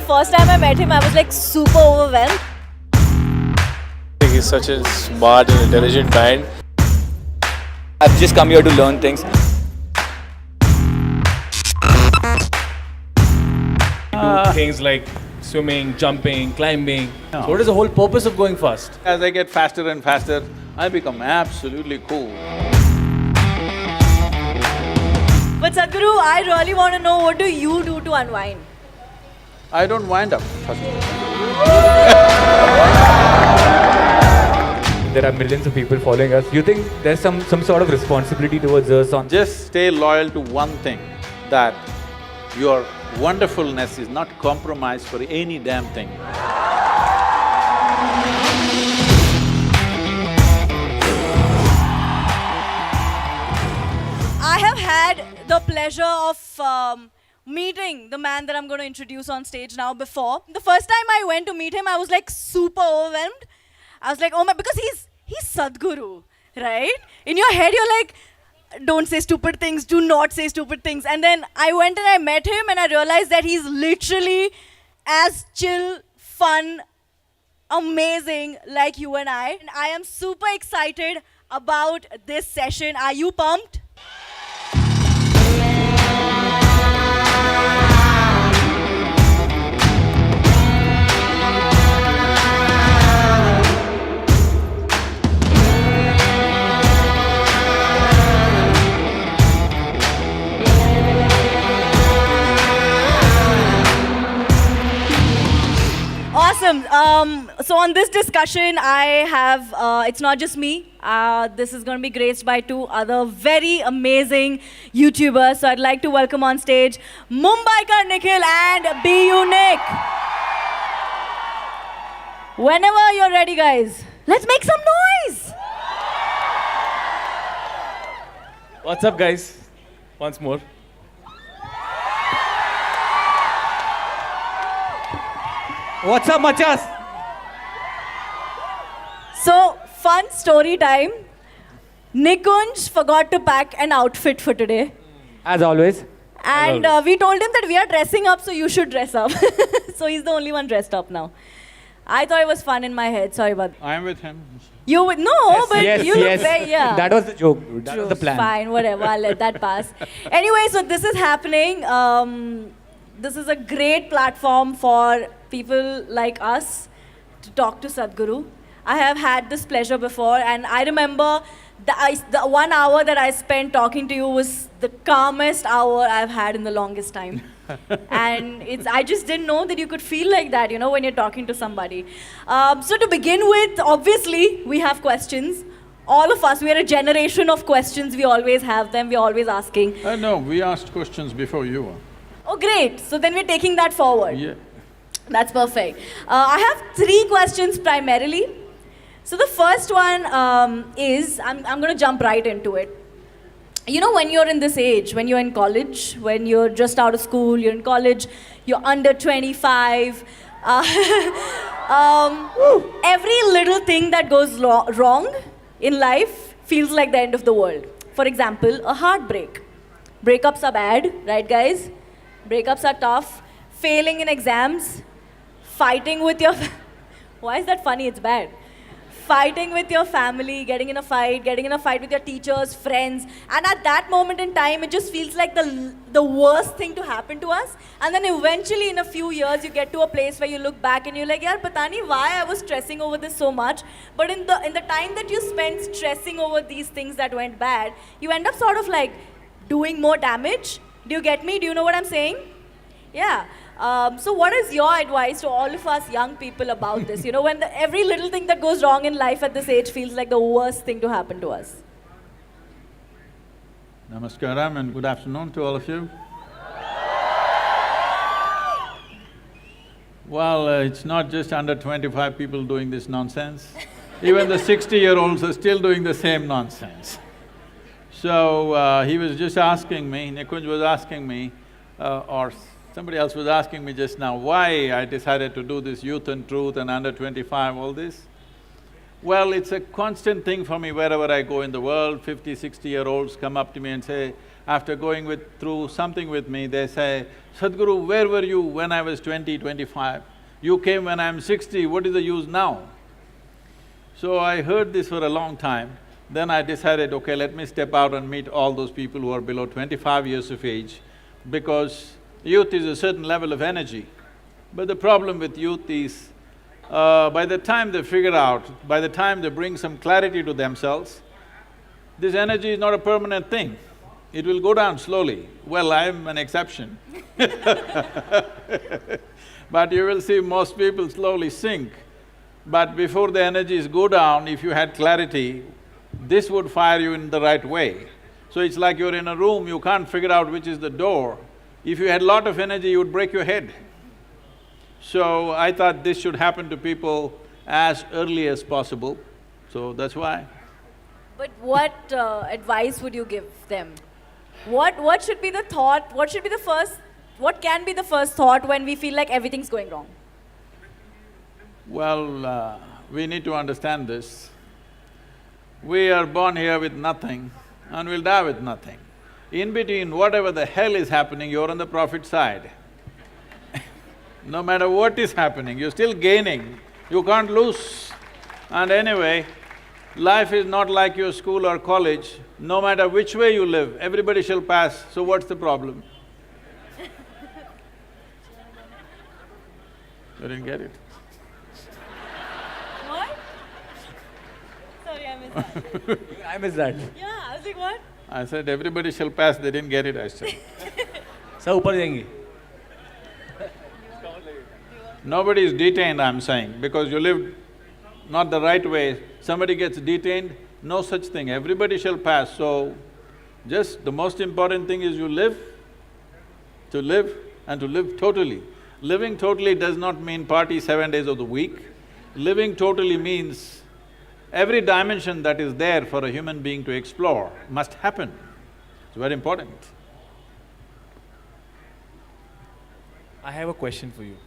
the first time I met him, I was like super overwhelmed. He's such a smart and intelligent mind. I've just come here to learn things. Do things like swimming, jumping, climbing. So what is the whole purpose of going fast? As I get faster and faster, I become absolutely cool. But Sadhguru, I really want to know, what do you do to unwind? I don't wind up, first of all. There are millions of people following us. You think there's some sort of responsibility towards us on Just stay loyal to one thing, that your wonderfulness is not compromised for any damn thing. I have had the pleasure of meeting the man that I'm going to introduce on stage now before. The first time I went to meet him, I was like super overwhelmed. I was like, oh my, because he's Sadhguru, right? In your head, you're like, don't say stupid things, do not say stupid things. And then I went and I met him and I realized that he's literally as chill, fun, amazing like you and I. And I am super excited about this session. Are you pumped? Awesome. So on this discussion, I have, it's not just me. This is going to be graced by two other very amazing YouTubers. So I'd like to welcome on stage Mumbiker Nikhil and YouNick. Whenever you're ready, guys, let's make some noise. What's up, guys? Once more. What's up, machas? So, fun story time. Nikunj forgot to pack an outfit for today. As always. And we told him that we are dressing up, so you should dress up. So he's the only one dressed up now. I thought it was fun in my head. Sorry about that. I'm with him. You would no, but you look very, yeah. That was the joke, dude. That was the plan. Fine, whatever. I'll let that pass. Anyway, so this is happening. This is a great platform for people like us to talk to Sadhguru. I have had this pleasure before, and I remember the 1 hour that I spent talking to you was the calmest hour I've had in the longest time. And I just didn't know that you could feel like that, you know, when you're talking to somebody. So to begin with, obviously, we have questions. All of us, we are a generation of questions. We always have them. We're always asking. No, we asked questions before you were. Oh, great. So then we're taking that forward. Yeah. That's perfect. I have 3 questions primarily. So the first one is, I'm going to jump right into it. You know, when you're in this age, when you're in college, when you're just out of school, you're in college, you're under 25, every little thing that goes wrong in life feels like the end of the world. For example, a heartbreak. Breakups are bad, right guys? Breakups are tough. Failing in exams, fighting with your... Why is that funny? It's bad. Fighting with your family, getting in a fight with your teachers, friends. And at that moment in time, it just feels like the worst thing to happen to us. And then eventually, in a few years, you get to a place where you look back and you're like, yaar, pata nahi why I was stressing over this so much. But in the time that you spent stressing over these things that went bad, you end up sort of like doing more damage. Do you get me? Do you know what I'm saying? Yeah. So what is your advice to all of us young people about this? You know, when every little thing that goes wrong in life at this age feels like the worst thing to happen to us. Namaskaram and good afternoon to all of you. Well, it's not just under 25 people doing this nonsense. Even the 60-year-olds are still doing the same nonsense. So, he was just asking me, Nikunj was asking me, or somebody else was asking me just now, why I decided to do this youth and truth and under 25, all this. Well, it's a constant thing for me wherever I go in the world. 50, 60-year-olds come up to me and say, after going through something with me, they say, Sadhguru, where were you when I was 20, 25? You came when I'm 60, what is the use now? So I heard this for a long time. Then I decided, okay, let me step out and meet all those people who are below 25 years of age, because youth is a certain level of energy. But the problem with youth is, by the time they figure out, by the time they bring some clarity to themselves, this energy is not a permanent thing. It will go down slowly. Well, I'm an exception. But you will see most people slowly sink. But before the energies go down, if you had clarity, this would fire you in the right way. So it's like you're in a room, you can't figure out which is the door. If you had lot of energy, you would break your head. So I thought this should happen to people as early as possible, so that's why. But what advice would you give them? What should be the thought, what can be the first thought when we feel like everything's going wrong? Well, we need to understand this. We are born here with nothing and we'll die with nothing. In between, whatever the hell is happening, you're on the profit side. No matter what is happening, you're still gaining, you can't lose. And anyway, life is not like your school or college. No matter which way you live, everybody shall pass, so what's the problem? You didn't get it? What? Sorry, I missed that. I missed that. Yeah, I was like, what? I said, everybody shall pass, they didn't get it, I said. Sir, ऊपर जाएंगे. Nobody is detained, I'm saying, because you lived not the right way, somebody gets detained, no such thing, everybody shall pass, so just the most important thing is you live, to live and to live totally. Living totally does not mean party 7 days of the week. Living totally means every dimension that is there for a human being to explore must happen. It's very important. I have a question for you.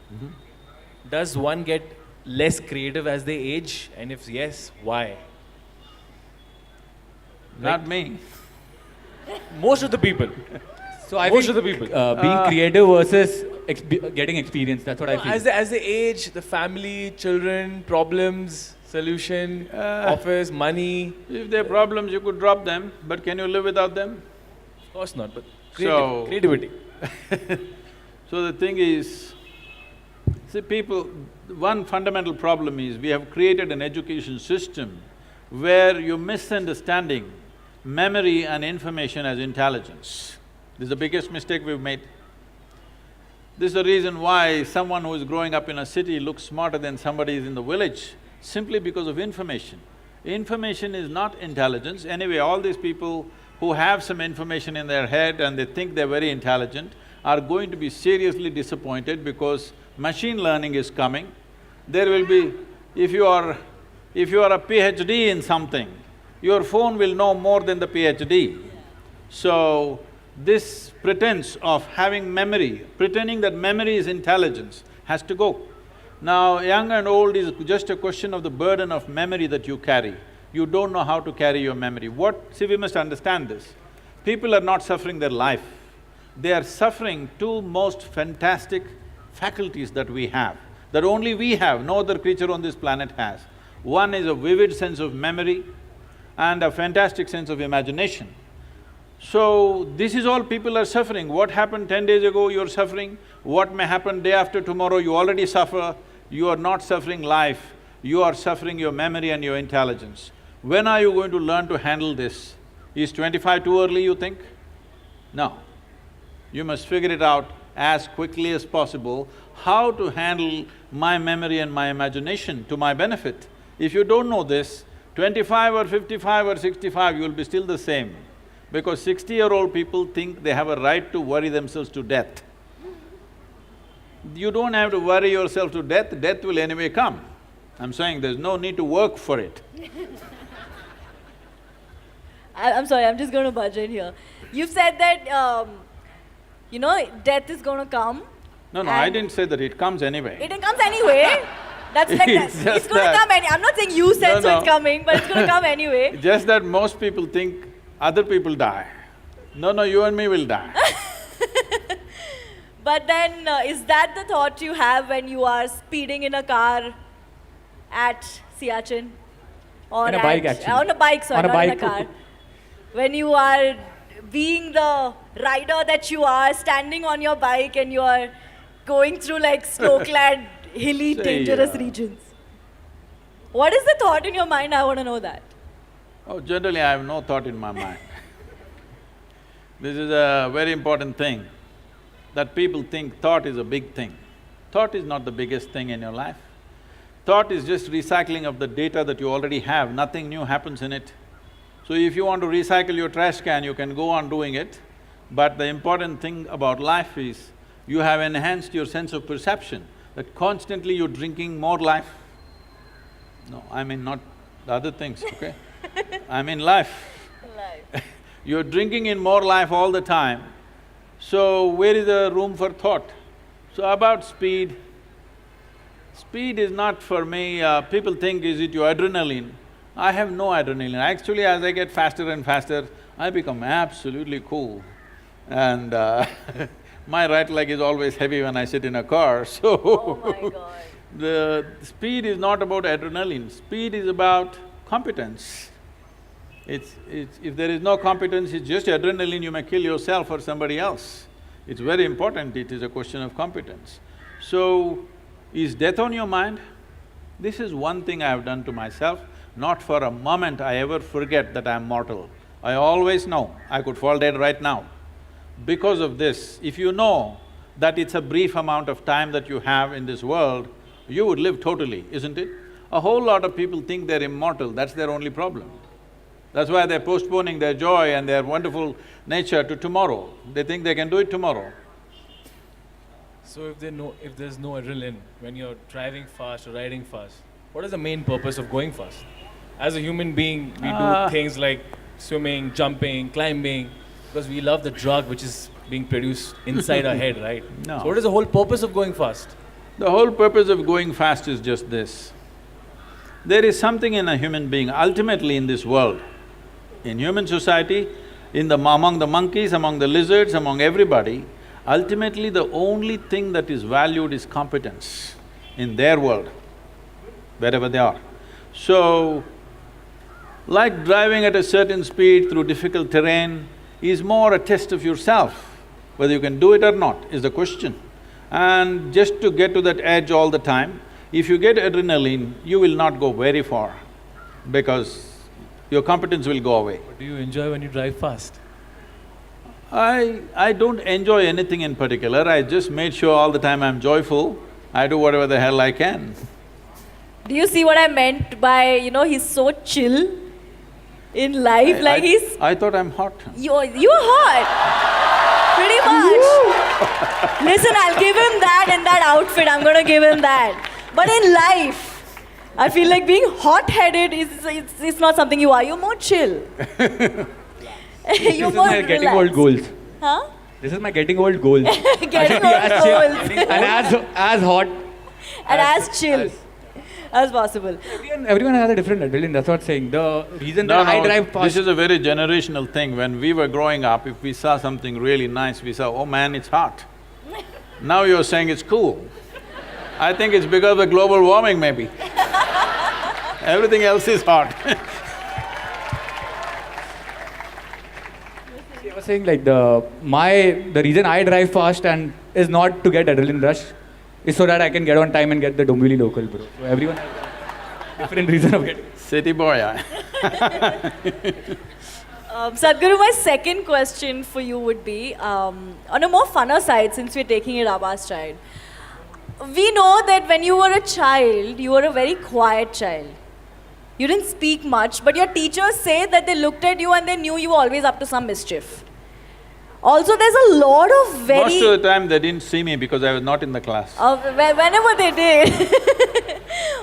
Does one get less creative as they age? And if yes, why? Not me. Most of the people. So I Most think of the people. being creative versus getting experience, that's what I feel. As they age, the family, children, problems, solution, office, money. If there are problems, you could drop them, but can you live without them? Of course not, but So- creativity. So the thing is, see people, one fundamental problem is we have created an education system where you're misunderstanding memory and information as intelligence. This is the biggest mistake we've made. This is the reason why someone who is growing up in a city looks smarter than somebody who's in the village, simply because of information. Information is not intelligence. Anyway, all these people who have some information in their head and they think they're very intelligent are going to be seriously disappointed because machine learning is coming. There will be… if you are a PhD in something, your phone will know more than the PhD. So, this pretense of having memory, pretending that memory is intelligence, has to go. Now, young and old is just a question of the burden of memory that you carry. You don't know how to carry your memory. See, we must understand this. People are not suffering their life. They are suffering two most fantastic faculties that we have, that only we have, no other creature on this planet has. One is a vivid sense of memory and a fantastic sense of imagination. So, this is all people are suffering. What happened 10 days ago, you're suffering. What may happen day after tomorrow, you already suffer. You are not suffering life, you are suffering your memory and your intelligence. When are you going to learn to handle this? Is 25 too early, you think? No. You must figure it out as quickly as possible, how to handle my memory and my imagination to my benefit. If you don't know this, 25 or 55 or 65, you will be still the same. Because 60-year-old people think they have a right to worry themselves to death. You don't have to worry yourself to death, death will anyway come. I'm saying there's no need to work for it. I'm sorry, I'm just going to budge in here. You've said that, death is going to come. No, I didn't say that, it comes anyway. It comes anyway. That's like that. It's just It's going to that. come I'm not saying you said so it's coming, but it's going to come anyway. Just that most people think other people die. No, you and me will die. But then, is that the thought you have when you are speeding in a car at Siachen? Or On a bike, actually. On a bike, sorry, On a not in a bike. car. When you are being the rider that you are, standing on your bike and you are going through like snow-clad, hilly, Say, dangerous regions. What is the thought in your mind? I want to know that. Oh, generally I have no thought in my mind. This is a very important thing, that people think thought is a big thing. Thought is not the biggest thing in your life. Thought is just recycling of the data that you already have, nothing new happens in it. So if you want to recycle your trash can, you can go on doing it, but the important thing about life is you have enhanced your sense of perception, that constantly you're drinking more life. No, I mean not the other things, okay? I mean life. You're drinking in more life all the time, so where is the room for thought? So about speed, speed is not for me, people think, is it your adrenaline? I have no adrenaline. Actually, as I get faster and faster, I become absolutely cool. And my right leg is always heavy when I sit in a car, so… Oh my God. The speed is not about adrenaline, speed is about competence. If there is no competence, it's just adrenaline, you may kill yourself or somebody else. It's very important, it is a question of competence. So, is death on your mind? This is one thing I have done to myself, not for a moment I ever forget that I am mortal. I always know I could fall dead right now. Because of this, if you know that it's a brief amount of time that you have in this world, you would live totally, isn't it? A whole lot of people think they're immortal, that's their only problem. That's why they're postponing their joy and their wonderful nature to tomorrow. They think they can do it tomorrow. So if there's no adrenaline when you're driving fast or riding fast, what is the main purpose of going fast? As a human being, we do things like swimming, jumping, climbing, because we love the drug which is being produced inside our head, right? No. So what is the whole purpose of going fast? The whole purpose of going fast is just this. There is something in a human being, ultimately in this world, in human society, among the monkeys, among the lizards, among everybody, ultimately the only thing that is valued is competence in their world, wherever they are. So, like driving at a certain speed through difficult terrain is more a test of yourself. Whether you can do it or not is the question. And just to get to that edge all the time, if you get adrenaline, you will not go very far because your competence will go away. What do you enjoy when you drive fast? I don't enjoy anything in particular, I just made sure all the time I'm joyful, I do whatever the hell I can. Do you see what I meant by, he's so chill in life, I thought I'm hot. You're hot, pretty much. Listen, I'll give him that in that outfit, I'm gonna give him that. But in life, I feel like being hot-headed is not something you are, you're more chill. You're This is more my getting relaxed. old goals. Huh? This is my getting old goals. Getting old goals. And as hot. And as chill as possible. Everyone has a different adrenaline, that's what I'm saying. The reason that I drive fast… This is a very generational thing. When we were growing up, if we saw something really nice, we saw, oh man, it's hot. Now you're saying it's cool. I think it's because of global warming maybe. Everything else is hot. I was saying like the reason I drive fast and is not to get adrenaline rush, is so that I can get on time and get the Dombivli local, bro. So everyone has a different reason of getting… City boy, Sadhguru, my second question for you would be, on a more funner side, since we're taking it Abba's side. We know that when you were a child, you were a very quiet child. You didn't speak much, but your teachers say that they looked at you and they knew you were always up to some mischief. Also, there's a lot of very… Most of the time they didn't see me because I was not in the class. Whenever they did.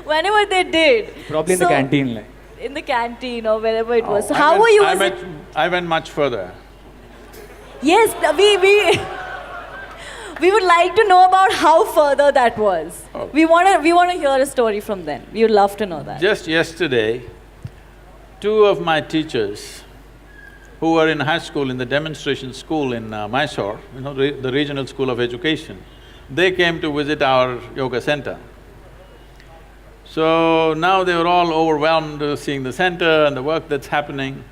Whenever they did. Probably in the canteen, like. In the canteen or wherever it was. So how were you? I went much further. Yes, we would like to know about how further that was. Oh. We want to hear a story from them. We would love to know that. Just yesterday, two of my teachers who were in high school, in the demonstration school in Mysore, the regional school of education, they came to visit our yoga center. So now they were all overwhelmed seeing the center and the work that's happening.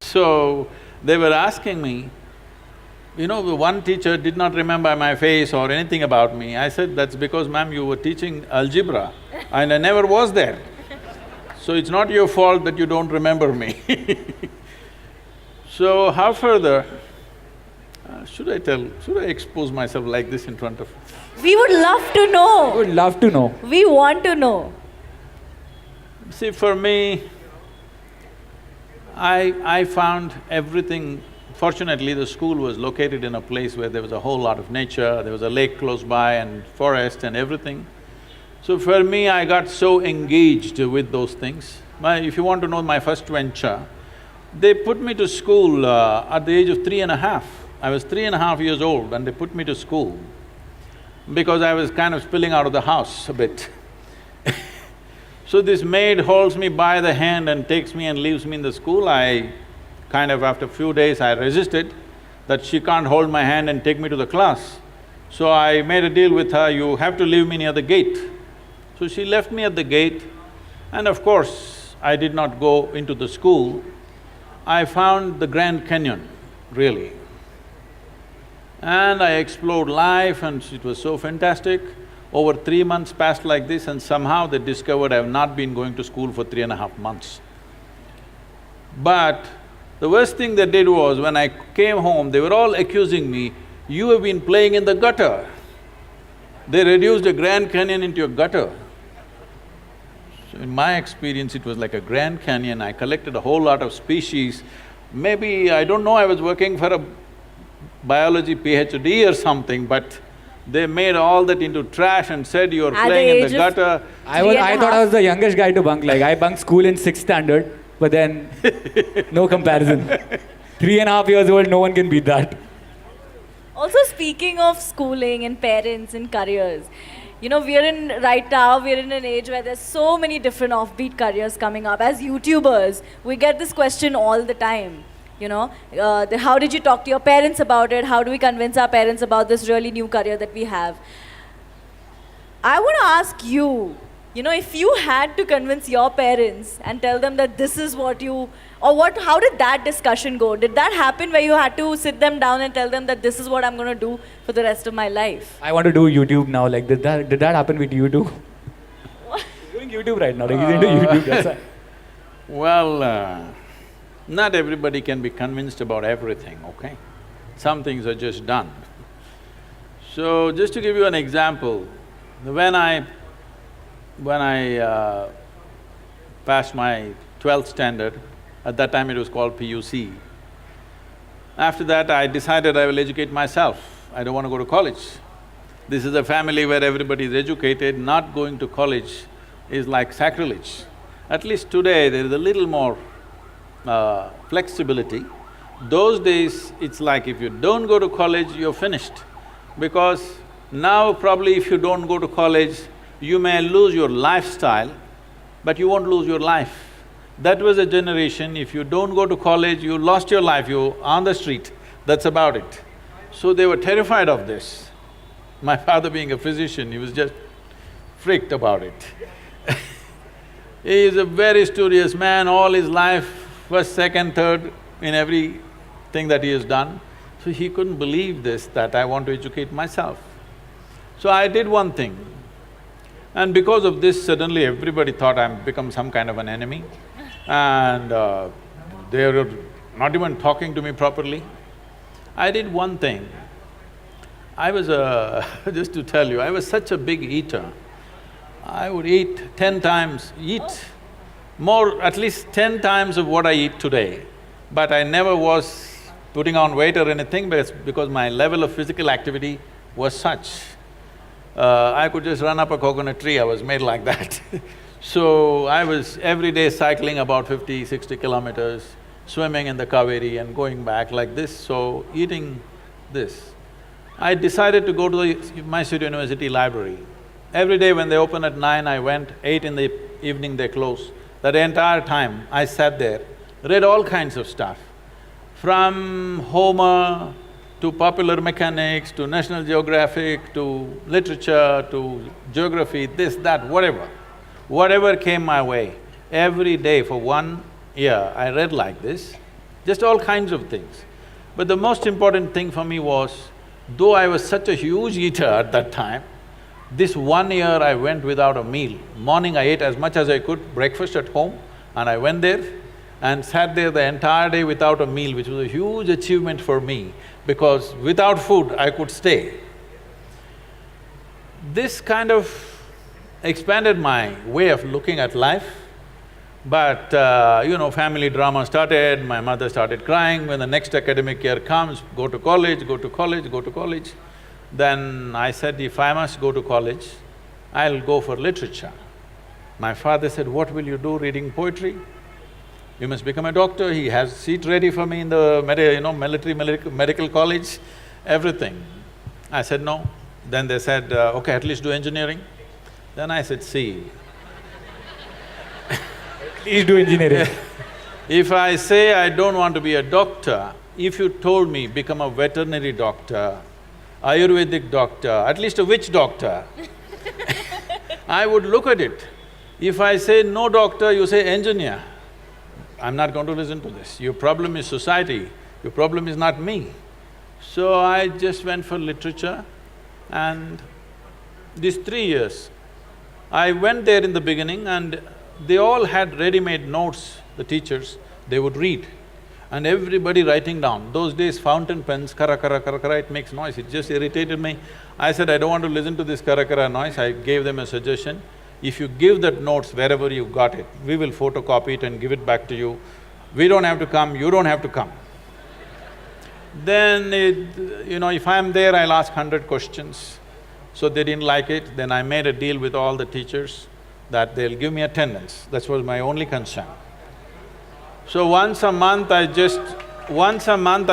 So they were asking me, one teacher did not remember my face or anything about me. I said, that's because, ma'am, you were teaching algebra and I never was there. So it's not your fault that you don't remember me. So how further? Should I expose myself like this in front of… We would love to I know. would love to know. We want to know. See, for me, I found everything… Fortunately, the school was located in a place where there was a whole lot of nature, there was a lake close by and forest and everything. So for me, I got so engaged with those things. If you want to know my first venture, they put me to school at the age of 3.5. I was 3.5 years old and they put me to school because I was kind of spilling out of the house a bit. So this maid holds me by the hand and takes me and leaves me in the school. After a few days, I resisted that she can't hold my hand and take me to the class. So I made a deal with her, you have to leave me near the gate. So she left me at the gate and of course, I did not go into the school. I found the Grand Canyon, really. And I explored life and it was so fantastic. Over 3 months passed like this and somehow they discovered I have not been going to school for 3.5 months. But the worst thing they did was, when I came home, they were all accusing me, you have been playing in the gutter. They reduced a Grand Canyon into a gutter. So in my experience, it was like a Grand Canyon. I collected a whole lot of species. Maybe, I don't know, I was working for a biology PhD or something, but they made all that into trash and said, you are playing in the gutter. I thought I was the youngest guy to bunk, like I bunked school in 6th standard, but then no comparison. 3.5 years old, no one can beat that. Also, speaking of schooling and parents and careers, right now, we're in an age where there's so many different offbeat careers coming up. As YouTubers, we get this question all the time. How did you talk to your parents about it? How do we convince our parents about this really new career that we have? I want to ask you, if you had to convince your parents and tell them that this is what you… how did that discussion go? Did that happen where you had to sit them down and tell them that this is what I'm going to do for the rest of my life? I want to do YouTube now, like did that happen with you too? He's doing YouTube right now, like he's into YouTube, that's why. Well, not everybody can be convinced about everything, okay? Some things are just done. So, just to give you an example, when I passed my 12th standard, at that time it was called PUC. After that, I decided I will educate myself. I don't want to go to college. This is a family where everybody is educated. Not going to college is like sacrilege. At least today, there is a little more flexibility. Those days, it's like if you don't go to college, you're finished. Because now probably if you don't go to college, you may lose your lifestyle, but you won't lose your life. That was a generation, if you don't go to college, you lost your life, you're on the street, that's about it. So they were terrified of this. My father being a physician, he was just freaked about it. He is a very studious man, all his life, first, second, third in everything that he has done. So he couldn't believe this, that I want to educate myself. So I did one thing. And because of this, suddenly everybody thought I'm become some kind of an enemy. And they were not even talking to me properly. I did one thing. I was just to tell you, I was such a big eater. I would eat 10 times, at least 10 times of what I eat today. But I never was putting on weight or anything because my level of physical activity was such. I could just run up a coconut tree, I was made like that. So I was every day cycling about 50, 60 kilometers, swimming in the Kaveri and going back like this, so eating this. I decided to go to the Mysore University library. Every day when they open at 9, I went, 8 in the evening they close. That entire time I sat there read all kinds of stuff. From Homer to popular mechanics, to National Geographic, to literature, to geography, this, that, whatever. Whatever came my way, every day for 1 year I read like this, just all kinds of things. But the most important thing for me was, though I was such a huge eater at that time, this 1 year I went without a meal. Morning I ate as much as I could, breakfast at home, and I went there and sat there the entire day without a meal, which was a huge achievement for me, because without food I could stay. This kind of expanded my way of looking at life. But family drama started, my mother started crying when the next academic year comes, go to college, go to college, go to college. Then I said, if I must go to college, I'll go for literature. My father said, what will you do reading poetry? You must become a doctor. He has seat ready for me in the medical college, everything. I said, no. Then they said, okay, at least do engineering. Then I said, see, Please do engineering. if I say I don't want to be a doctor, if you told me become a veterinary doctor, Ayurvedic doctor, at least a witch doctor, I would look at it. If I say no doctor, you say engineer, I'm not going to listen to this. Your problem is society, your problem is not me. So I just went for literature, and these 3 years, I went there in the beginning and they all had ready-made notes, the teachers, they would read, and everybody writing down. Those days fountain pens, kara kara kara kara, it makes noise, it just irritated me. I said, I don't want to listen to this kara kara noise. I gave them a suggestion, if you give that notes wherever you got it, we will photocopy it and give it back to you. We don't have to come, you don't have to come. Then if I'm there, I'll ask 100 questions. So they didn't like it, then I made a deal with all the teachers that they'll give me attendance. That was my only concern. So once a month I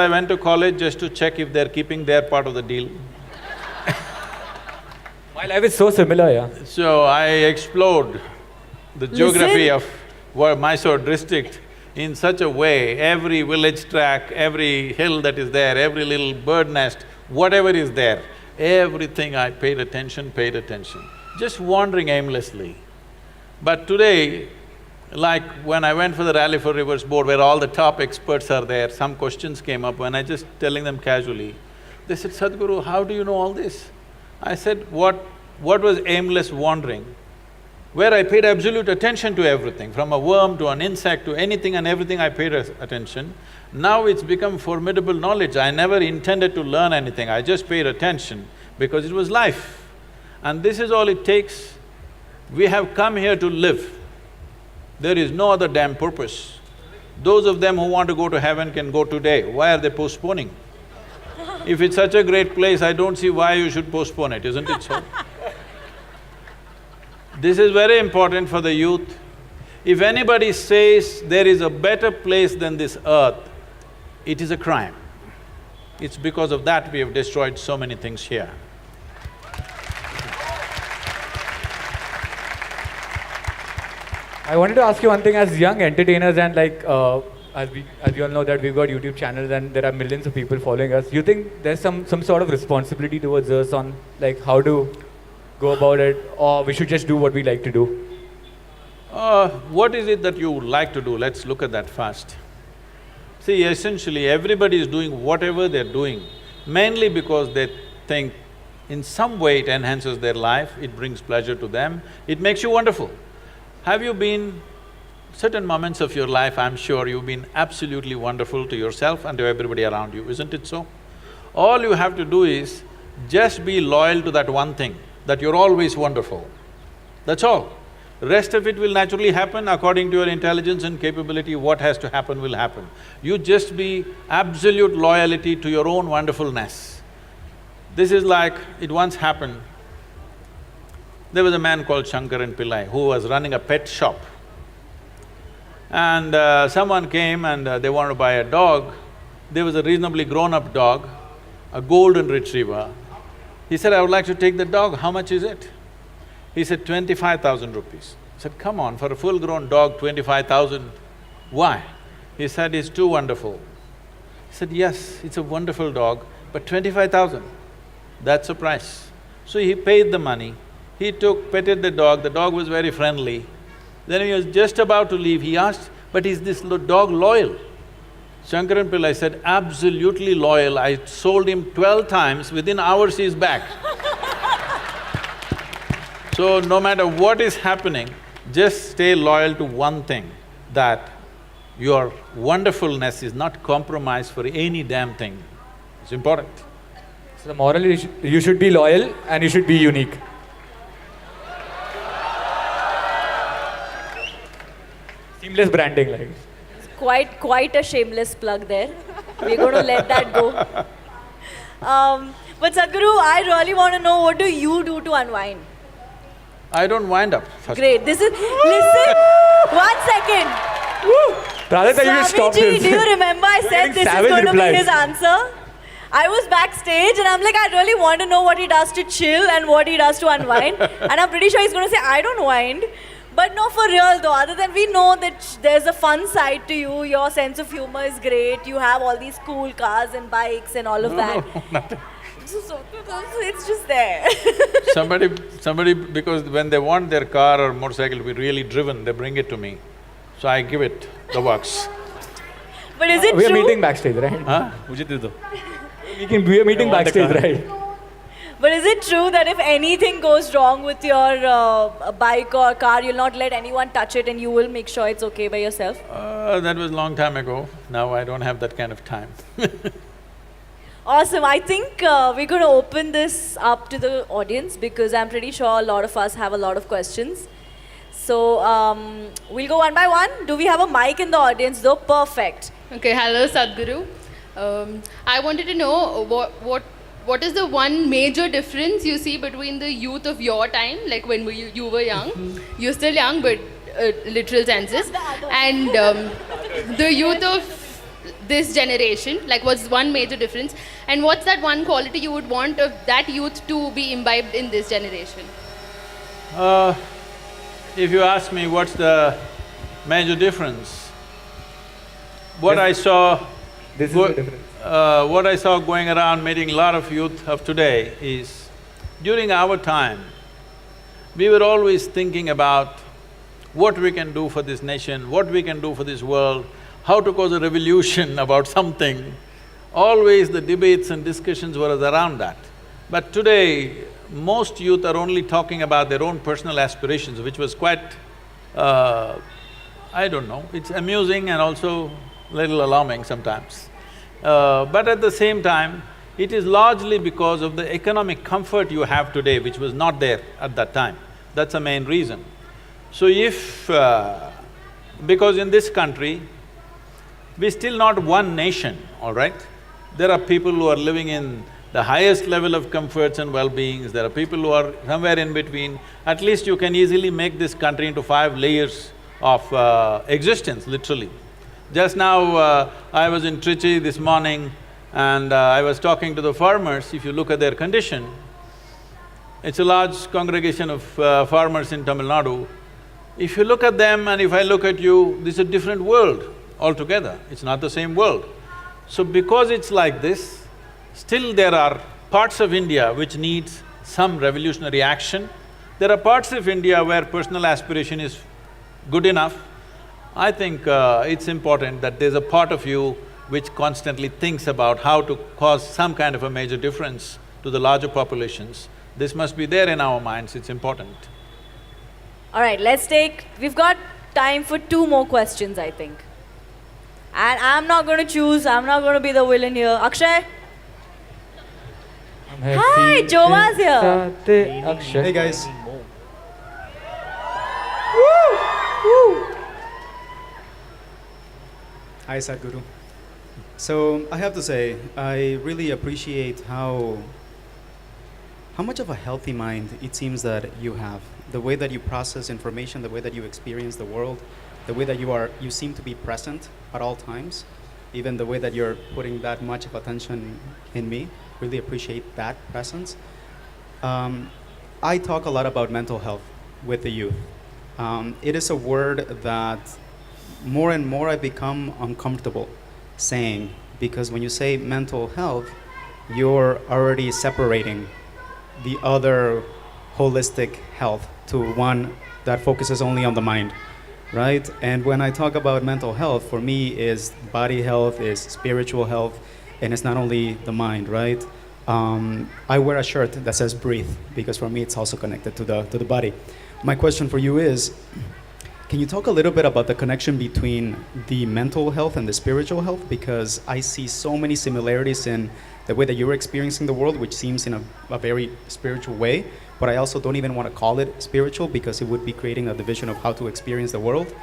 went to college just to check if they're keeping their part of the deal. My life is so similar, yeah. So I explored the geography of Mysore district in such a way, every village track, every hill that is there, every little bird nest, whatever is there, everything I paid attention, just wandering aimlessly. But today, like when I went for the Rally for Rivers board where all the top experts are there, some questions came up when I just telling them casually, they said, Sadhguru, how do you know all this? I said, what was aimless wandering? Where I paid absolute attention to everything, from a worm to an insect to anything and everything I paid attention. Now it's become formidable knowledge. I never intended to learn anything, I just paid attention because it was life. And this is all it takes. We have come here to live. There is no other damn purpose. Those of them who want to go to heaven can go today. Why are they postponing? If it's such a great place, I don't see why you should postpone it, isn't it so? This is very important for the youth. If anybody says there is a better place than this earth, it is a crime. It's because of that we have destroyed so many things here. I wanted to ask you one thing, as young entertainers and as we all know that we've got YouTube channels and there are millions of people following us, you think there's some sort of responsibility towards us on how to go about it, or we should just do what we like to do? What is it that you like to do? Let's look at that first. See, essentially everybody is doing whatever they're doing, mainly because they think in some way it enhances their life, it brings pleasure to them, it makes you wonderful. Have you been… certain moments of your life, I'm sure you've been absolutely wonderful to yourself and to everybody around you, isn't it so? All you have to do is just be loyal to that one thing, that you're always wonderful. That's all. The rest of it will naturally happen according to your intelligence and capability. What has to happen will happen. You just be absolute loyalty to your own wonderfulness. This is like, it once happened, there was a man called Shankaran Pillai who was running a pet shop. And someone came and they wanted to buy a dog. There was a reasonably grown-up dog, a golden retriever. He said, I would like to take the dog, how much is it? He said, 25,000 rupees. I said, come on, for a full-grown dog, 25,000, why? He said, "It's too wonderful." He said, "Yes, it's a wonderful dog, but 25,000, that's the price." So he paid the money, he petted the dog was very friendly. Then he was just about to leave, he asked, "But is this dog loyal?" Shankaran Pillai said, "Absolutely loyal, I sold him 12 times, within hours he's back." So no matter what is happening, just stay loyal to one thing, that your wonderfulness is not compromised for any damn thing. It's important. So the moral is you should be loyal and you should be unique. Seamless branding, like. Quite a shameless plug there. We're going to let that go. But Sadhguru, I really want to know, what do you do to unwind? I don't wind up first. Great. This is… Listen, 1 second. Radha, you stop Swamiji, this. do you remember I said this is savage going to replies. be his answer? I was backstage and I'm like, I really want to know what he does to chill and what he does to unwind. And I'm pretty sure he's going to say, I don't wind. But no, for real though, other than we know that there's a fun side to you, your sense of humor is great, you have all these cool cars and bikes and all of that. So it's just there. Somebody, because when they want their car or motorcycle to be really driven, they bring it to me. So I give it the works. But is it We are true? meeting backstage, right? Huh? We are meeting backstage, right? But is it true that if anything goes wrong with your bike or car, you'll not let anyone touch it and you will make sure it's okay by yourself? That was a long time ago. Now I don't have that kind of time. Awesome. I think we're going to open this up to the audience because I'm pretty sure a lot of us have a lot of questions. So we'll go one by one. Do we have a mic in the audience though? Perfect. Okay, hello Sadhguru. I wanted to know what is the one major difference you see between the youth of your time, like when you were young, you're still young but literal senses, and the youth of this generation, like what's one major difference, and what's that one quality you would want of that youth to be imbibed in this generation? If you ask me what's the major difference, what I saw… This is the difference. what I saw going around meeting a lot of youth of today is, during our time, we were always thinking about what we can do for this nation, what we can do for this world, how to cause a revolution about something. Always the debates and discussions were around that. But today, most youth are only talking about their own personal aspirations, which was quite… I don't know, it's amusing and also little alarming sometimes. But at the same time, it is largely because of the economic comfort you have today, which was not there at that time. That's the main reason. So if… because in this country, we're still not one nation, all right? There are people who are living in the highest level of comforts and well-beings, there are people who are somewhere in between. At least you can easily make this country into 5 layers of existence, literally. Just now, I was in Trichy this morning and I was talking to the farmers. If you look at their condition, it's a large congregation of farmers in Tamil Nadu. If you look at them and if I look at you, this is a different world altogether. It's not the same world. So because it's like this, still there are parts of India which needs some revolutionary action. There are parts of India where personal aspiration is good enough. I think it's important that there's a part of you which constantly thinks about how to cause some kind of a major difference to the larger populations. This must be there in our minds, it's important. All right, we've got time for 2 more questions, I think. And I'm not going to choose, I'm not going to be the villain here. Akshay? Hi, Jova's here. Hey guys. Hi Sadhguru. So I have to say, I really appreciate how much of a healthy mind it seems that you have. The way that you process information, the way that you experience the world, the way that you seem to be present at all times, even the way that you're putting that much of attention in me. Really appreciate that presence. I talk a lot about mental health with the youth. It is a word that more and more I become uncomfortable saying, because when you say mental health, you're already separating the other holistic health to one that focuses only on the mind, right? And when I talk about mental health, for me is body health, is spiritual health, and it's not only the mind, right? I wear a shirt that says breathe, because for me it's also connected to the body. My question for you is, can you talk a little bit about the connection between the mental health and the spiritual health? Because I see so many similarities in the way that you're experiencing the world, which seems in a very spiritual way, but I also don't even want to call it spiritual because it would be creating a division of how to experience the world.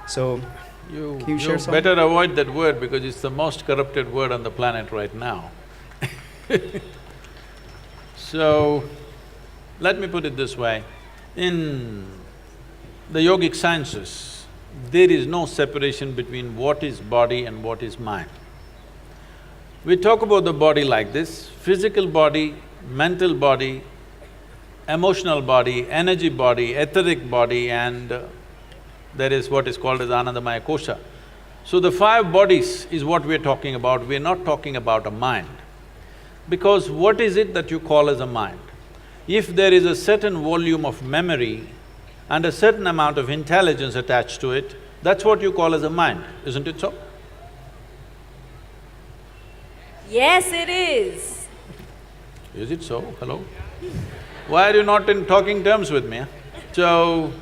So, can you share some? better avoid that word because it's the most corrupted word on the planet right now. So, let me put it this way. In the yogic sciences, there is no separation between what is body and what is mind. We talk about the body like this: physical body, mental body, emotional body, energy body, etheric body, and there is what is called as Anandamaya Kosha. So the 5 bodies is what we're talking about, we're not talking about a mind. Because what is it that you call as a mind? If there is a certain volume of memory and a certain amount of intelligence attached to it, that's what you call as a mind, isn't it so? Yes, it is. Is it so? Hello? Why are you not in talking terms with me? So,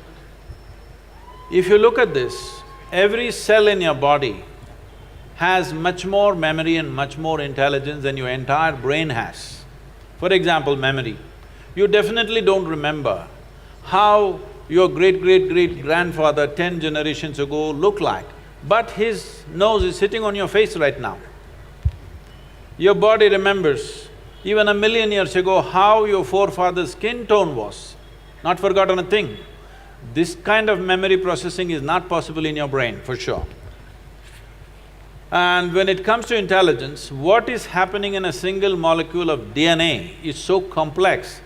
if you look at this, every cell in your body has much more memory and much more intelligence than your entire brain has. For example, memory. You definitely don't remember how your great-great-great-grandfather 10 generations ago looked like, but his nose is sitting on your face right now. Your body remembers even 1,000,000 years ago how your forefather's skin tone was, not forgotten a thing. This kind of memory processing is not possible in your brain, for sure. And when it comes to intelligence, what is happening in a single molecule of DNA is so complex,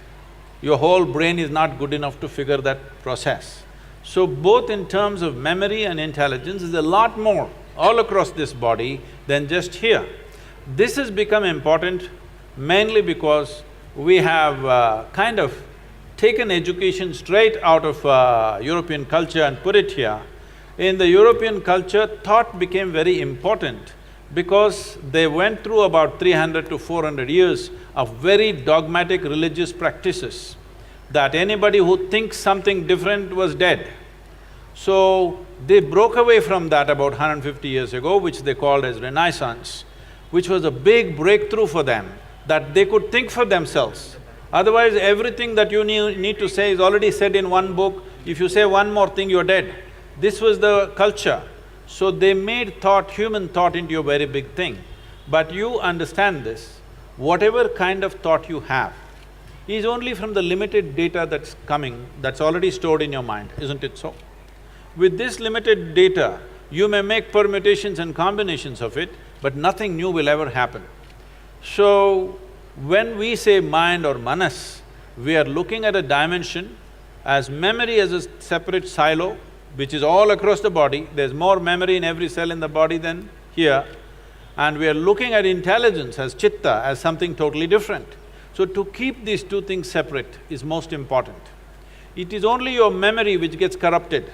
your whole brain is not good enough to figure that process. So both in terms of memory and intelligence, is a lot more all across this body than just here. This has become important mainly because we have kind of taken education straight out of European culture and put it here. In the European culture, thought became very important because they went through about 300 to 400 years of very dogmatic religious practices, that anybody who thinks something different was dead. So, they broke away from that about 150 years ago, which they called as Renaissance, which was a big breakthrough for them, that they could think for themselves. Otherwise, everything that you need to say is already said in one book. If you say one more thing, you're dead. This was the culture. So they made thought, human thought, into a very big thing. But you understand this, whatever kind of thought you have is only from the limited data that's coming, that's already stored in your mind, isn't it so? With this limited data, you may make permutations and combinations of it, but nothing new will ever happen. So, when we say mind or manas, we are looking at a dimension as memory as a separate silo, which is all across the body. There's more memory in every cell in the body than here. And we are looking at intelligence as chitta, as something totally different. So to keep these two things separate is most important. It is only your memory which gets corrupted.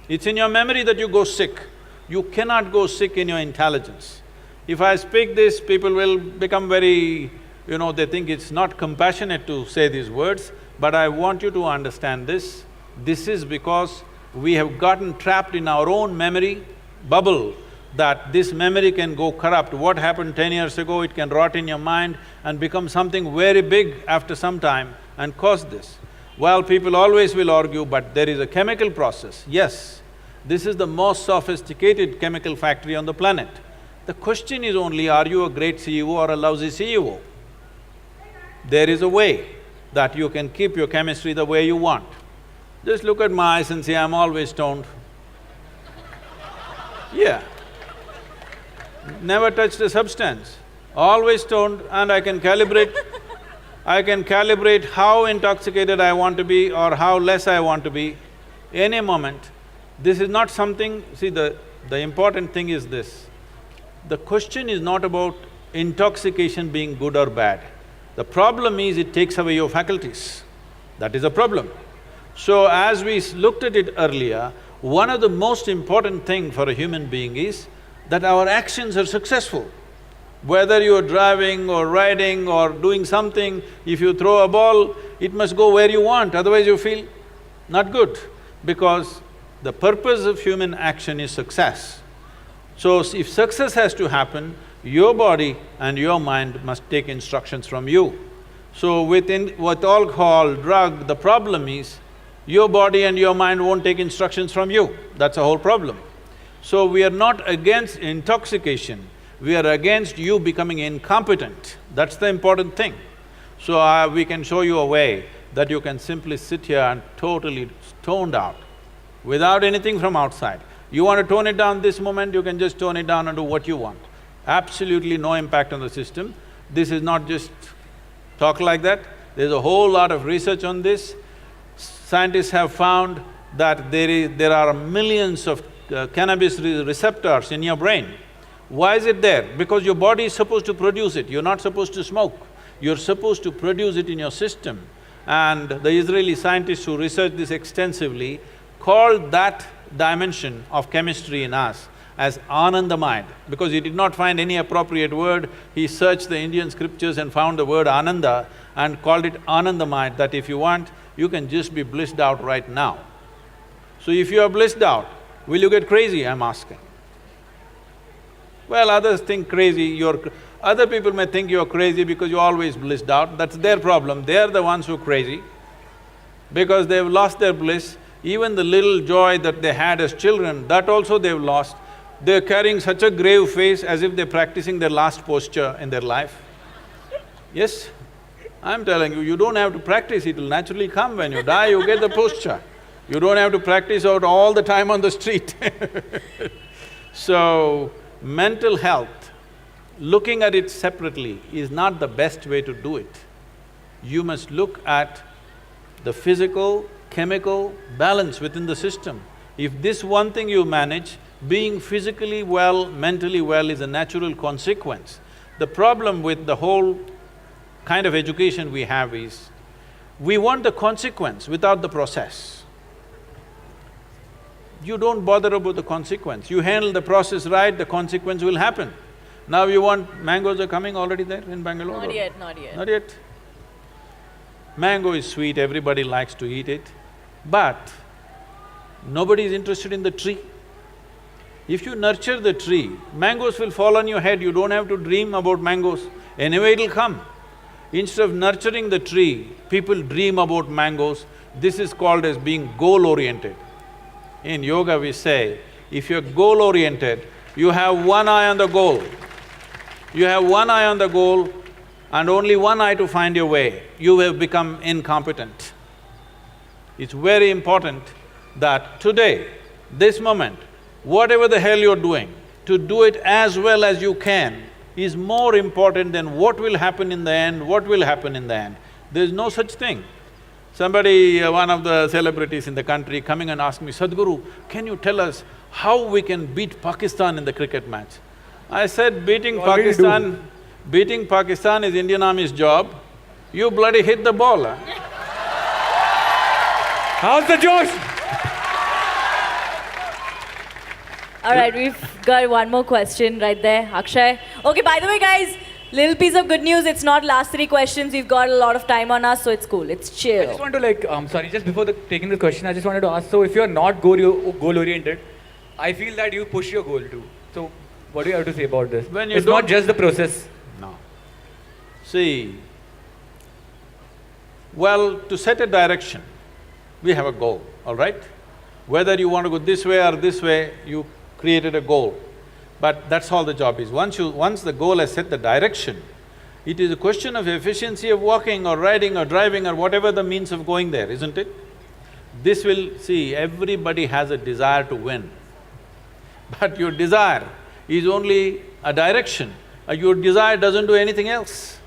It's in your memory that you go sick. You cannot go sick in your intelligence. If I speak this, people will become very… they think it's not compassionate to say these words, but I want you to understand this. This is because we have gotten trapped in our own memory bubble, that this memory can go corrupt. What happened 10 years ago, it can rot in your mind and become something very big after some time and cause this. Well, people always will argue, but there is a chemical process. Yes, this is the most sophisticated chemical factory on the planet. The question is only, are you a great CEO or a lousy CEO? There is a way that you can keep your chemistry the way you want. Just look at my eyes and say, I'm always stoned. Yeah. Never touched a substance, always stoned, and I can calibrate how intoxicated I want to be or how less I want to be any moment. This is not something… See, the important thing is this. The question is not about intoxication being good or bad. The problem is it takes away your faculties. That is a problem. So as we looked at it earlier, one of the most important thing for a human being is that our actions are successful. Whether you're driving or riding or doing something, if you throw a ball, it must go where you want, otherwise you feel not good. Because the purpose of human action is success. So if success has to happen, your body and your mind must take instructions from you. So with alcohol, drug, the problem is your body and your mind won't take instructions from you. That's the whole problem. So we are not against intoxication, we are against you becoming incompetent. That's the important thing. So we can show you a way that you can simply sit here and totally toned out, without anything from outside. You want to tone it down this moment, you can just tone it down and do what you want. Absolutely no impact on the system. This is not just talk like that, there's a whole lot of research on this. Scientists have found that there are millions of cannabis receptors in your brain. Why is it there? Because your body is supposed to produce it, you're not supposed to smoke. You're supposed to produce it in your system. And the Israeli scientists who researched this extensively called that dimension of chemistry in us as Anandamaya, because he did not find any appropriate word. He searched the Indian scriptures and found the word Ananda and called it Anandamaya, that if you want, you can just be blissed out right now. So if you are blissed out, will you get crazy, I'm asking? Well, others think crazy, other people may think you're crazy because you're always blissed out, that's their problem. They're the ones who are crazy because they've lost their bliss. Even the little joy that they had as children, that also they've lost. They're carrying such a grave face as if they're practicing their last posture in their life. Yes, I'm telling you, you don't have to practice, it'll naturally come. When you die, you get the posture. You don't have to practice out all the time on the street. So, mental health, looking at it separately is not the best way to do it. You must look at the physical, chemical balance within the system. If this one thing you manage, being physically well, mentally well is a natural consequence. The problem with the whole kind of education we have is, we want the consequence without the process. You don't bother about the consequence. You handle the process right, the consequence will happen. Now you want… mangoes are coming already there in Bangalore? Not yet, not yet. Not yet. Mango is sweet, everybody likes to eat it, but nobody is interested in the tree. If you nurture the tree, mangoes will fall on your head, you don't have to dream about mangoes, anyway it'll come. Instead of nurturing the tree, people dream about mangoes. This is called as being goal-oriented. In yoga we say, if you're goal-oriented, you have one eye on the goal. You have one eye on the goal and only one eye to find your way, you have become incompetent. It's very important that today, this moment, whatever the hell you're doing, to do it as well as you can is more important than what will happen in the end, what will happen in the end. There's no such thing. Somebody, one of the celebrities in the country coming and asked me, Sadhguru, can you tell us how we can beat Pakistan in the cricket match? I said, beating Pakistan is Indian Army's job, you bloody hit the ball, huh? How's the Josh? All right, we've got one more question right there, Akshay. Okay, by the way, guys, little piece of good news, it's not last 3 questions, we've got a lot of time on us, so it's cool, it's chill. I just want to sorry, just before taking the question, I just wanted to ask, so if you're not goal-oriented, I feel that you push your goal too. So, what do you have to say about this? It's not just the process. No. See, well, to set a direction, we have a goal, all right? Whether you want to go this way or this way, you created a goal. But that's all the job is. Once the goal has set the direction, it is a question of efficiency of walking or riding or driving or whatever the means of going there, isn't it? This will… see, everybody has a desire to win. But your desire is only a direction, your desire doesn't do anything else.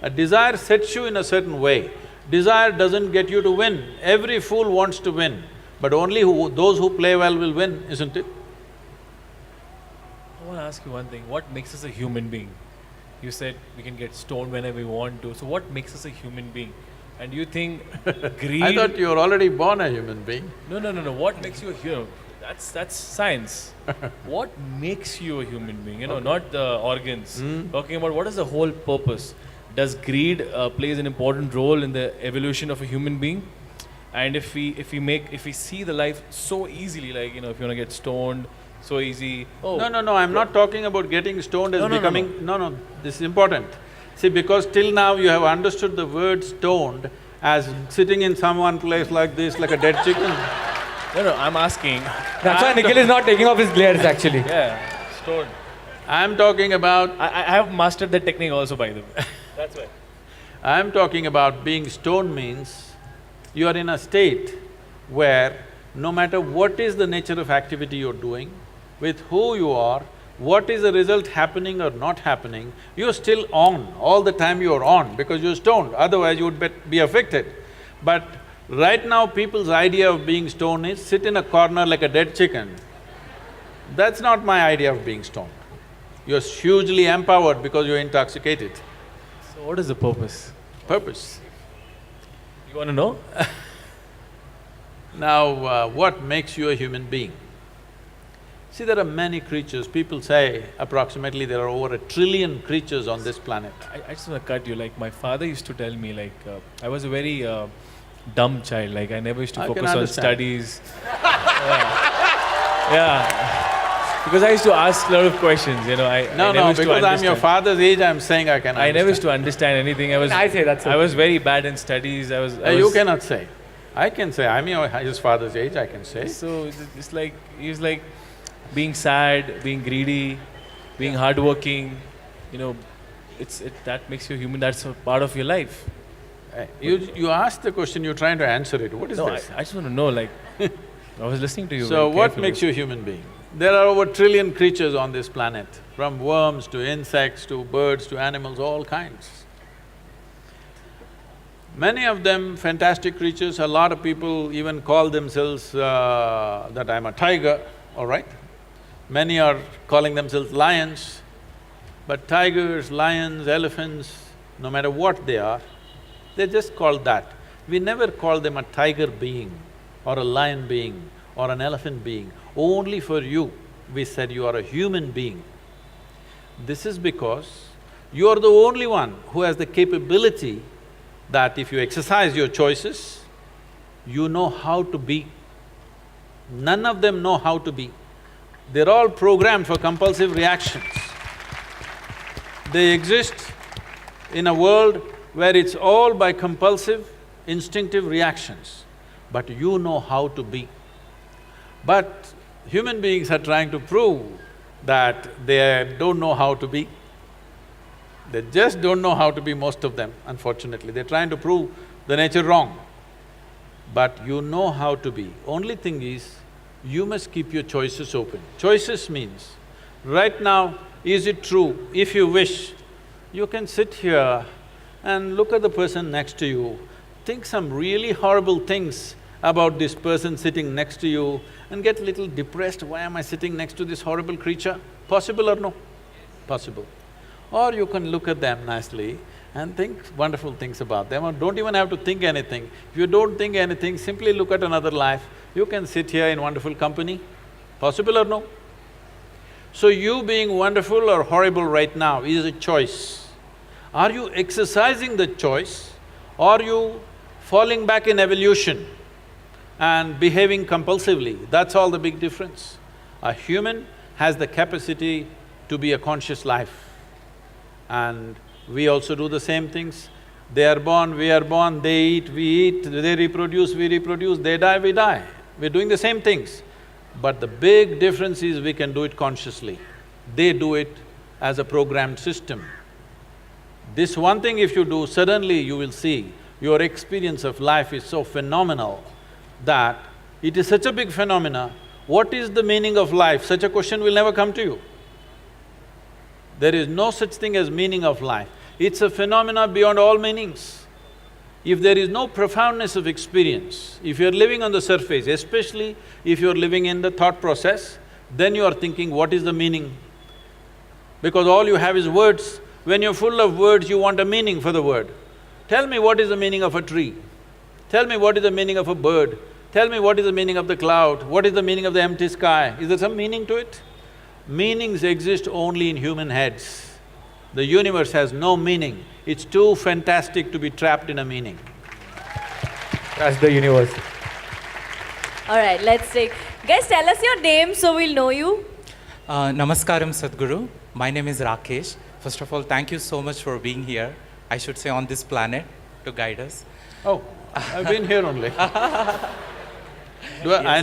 A desire sets you in a certain way, desire doesn't get you to win. Every fool wants to win. But only those who play well will win, isn't it? I want to ask you one thing. What makes us a human being? You said we can get stoned whenever we want to. So what makes us a human being? And do you think greed… I thought you were already born a human being. No. What makes you a human? That's science. What makes you a human being? You know, not the organs. Talking about what is the whole purpose. Does greed plays an important role in the evolution of a human being? And if we see the life so easily, like, you know, if you want to get stoned, so easy. Oh. No, I'm not talking about getting stoned as becoming… No. This is important. See, because till now you have understood the word stoned as sitting in some place like this, like a dead chicken. No, I'm asking. That's why Nikhil is not taking off his glares actually. Yeah, stoned. I'm talking about… I have mastered the technique also, by the way. That's why. I'm talking about being stoned means you are in a state where no matter what is the nature of activity you're doing, with who you are, what is the result happening or not happening, you're still on. All the time you're on because you're stoned, otherwise you would be affected. But right now people's idea of being stoned is sit in a corner like a dead chicken. That's not my idea of being stoned. You're hugely empowered because you're intoxicated. So what is the purpose? Purpose. You want to know? Now, what makes you a human being? See, there are many creatures. People say approximately there are over 1 trillion creatures on this planet. I just want to cut you. Like, my father used to tell me, like, I was a very dumb child. Like, I never used to focus on studies. Yeah. Because I used to ask a lot of questions, you know. No, because I'm your father's age, I'm saying I can understand. I never used to understand anything. I say that's okay. I was very bad in studies. You cannot say. I can say, I'm his father's age, I can say. So it's like, he's like being sad, being greedy, being hardworking, you know, that makes you human, that's a part of your life. You asked the question, you're trying to answer it. What is this? I just want to know, like, I was listening to you. So what makes you a human being? There are over 1 trillion creatures on this planet, from worms to insects to birds to animals, all kinds. Many of them fantastic creatures. A lot of people even call themselves that I'm a tiger, all right? Many are calling themselves lions, but tigers, lions, elephants, no matter what they are, they're just called that. We never call them a tiger being or a lion being or an elephant being. Only for you, we said you are a human being. This is because you are the only one who has the capability that if you exercise your choices, you know how to be. None of them know how to be. They're all programmed for compulsive reactions. They exist in a world where it's all by compulsive, instinctive reactions, but you know how to be. But human beings are trying to prove that they don't know how to be. They just don't know how to be, most of them, unfortunately. They're trying to prove the nature wrong. But you know how to be. Only thing is, you must keep your choices open. Choices means, right now, is it true? If you wish, you can sit here and look at the person next to you, think some really horrible things about this person sitting next to you and get little depressed, why am I sitting next to this horrible creature? Possible or no? Possible. Or you can look at them nicely and think wonderful things about them, or don't even have to think anything. If you don't think anything, simply look at another life, you can sit here in wonderful company. Possible or no? So you being wonderful or horrible right now is a choice. Are you exercising the choice, or are you falling back in evolution and behaving compulsively? That's all the big difference. A human has the capacity to be a conscious life. And we also do the same things. They are born, we are born, they eat, we eat, they reproduce, we reproduce, they die, we die. We're doing the same things. But the big difference is we can do it consciously. They do it as a programmed system. This one thing if you do, suddenly you will see your experience of life is so phenomenal that it is such a big phenomena. What is the meaning of life? Such a question will never come to you. There is no such thing as meaning of life. It's a phenomena beyond all meanings. If there is no profoundness of experience, if you're living on the surface, especially if you're living in the thought process, then you are thinking, what is the meaning? Because all you have is words. When you're full of words, you want a meaning for the word. Tell me what is the meaning of a tree. Tell me what is the meaning of a bird. Tell me what is the meaning of the cloud. What is the meaning of the empty sky? Is there some meaning to it? Meanings exist only in human heads. The universe has no meaning. It's too fantastic to be trapped in a meaning. That's the universe. All right, let's take… Guys, tell us your name so we'll know you. Namaskaram Sadhguru. My name is Rakesh. First of all, thank you so much for being here. I should say on this planet to guide us. Oh, I've been here only. I